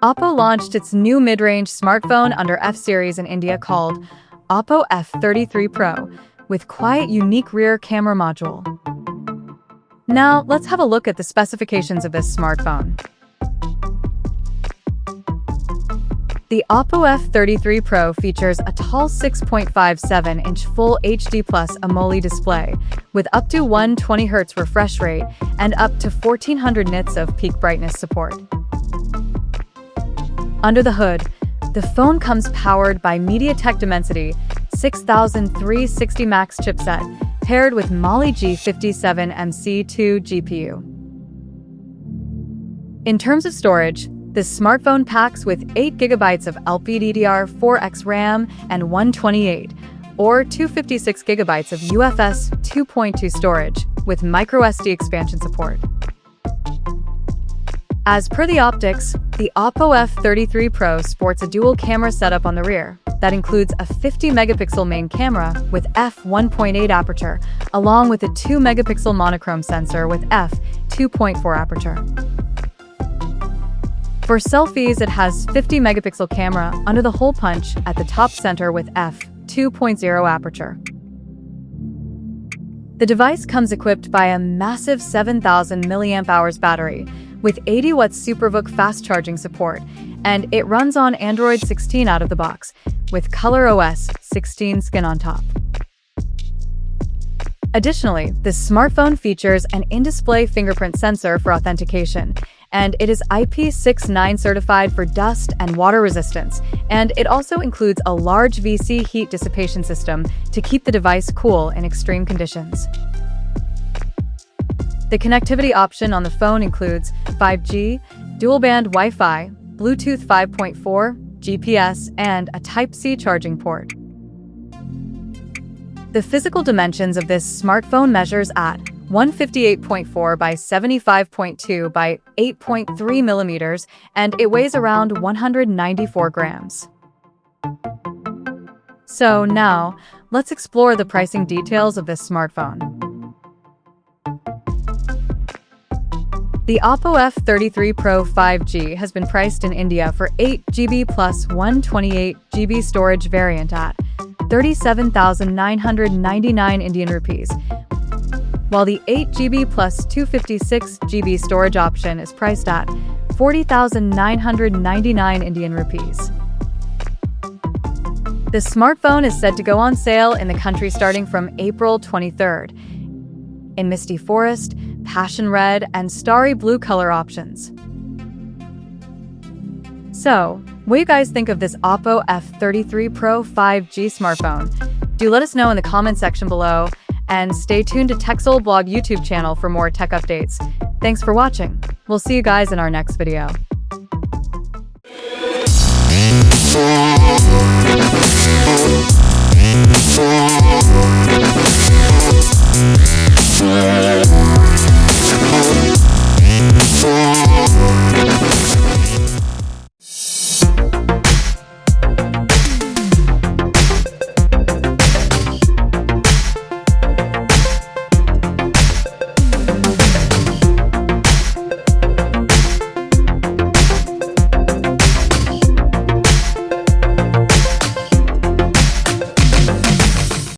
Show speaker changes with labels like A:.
A: Oppo launched its new mid-range smartphone under F-series in India called Oppo F33 Pro, with quite unique rear camera module. Now, let's have a look at the specifications of this smartphone. The Oppo F33 Pro features a tall 6.57-inch Full HD Plus AMOLED display with up to 120Hz refresh rate and up to 1400 nits of peak brightness support. Under the hood, the phone comes powered by MediaTek Dimensity 6360 Max chipset paired with Mali G57MC2 GPU. In terms of storage, this smartphone packs with 8GB of LPDDR4X RAM and 128 or 256GB of UFS 2.2 storage with microSD expansion support. As per the optics, the Oppo F33 Pro sports a dual camera setup on the rear that includes a 50-megapixel main camera with f1.8 aperture, along with a 2-megapixel monochrome sensor with f2.4 aperture. For selfies, it has 50-megapixel camera under the hole punch at the top center with f2.0 aperture. The device comes equipped by a massive 7,000 mAh battery with 80-watt SuperVOOC fast charging support, and it runs on Android 16 out of the box, with ColorOS 16 skin on top. Additionally, this smartphone features an in-display fingerprint sensor for authentication, and it is IP69 certified for dust and water resistance, and it also includes a large VC heat dissipation system to keep the device cool in extreme conditions. The connectivity option on the phone includes 5G, dual-band Wi-Fi, Bluetooth 5.4, GPS, and a Type-C charging port. The physical dimensions of this smartphone measures at 158.4 by 75.2 by 8.3 millimeters, and it weighs around 194 grams. So now, let's explore the pricing details of this smartphone. The Oppo F33 Pro 5G has been priced in India for 8GB plus 128GB storage variant at 37,999 Indian rupees, while the 8GB plus 256GB storage option is priced at 40,999 Indian rupees. The smartphone is said to go on sale in the country starting from April 23rd in Misty Forest, Passion Red, and Starry Blue color options. So, what do you guys think of this Oppo F33 Pro 5G smartphone? Do let us know in the comment section below, and stay tuned to TechSole Blog YouTube channel for more tech updates. Thanks for watching. We'll see you guys in our next video.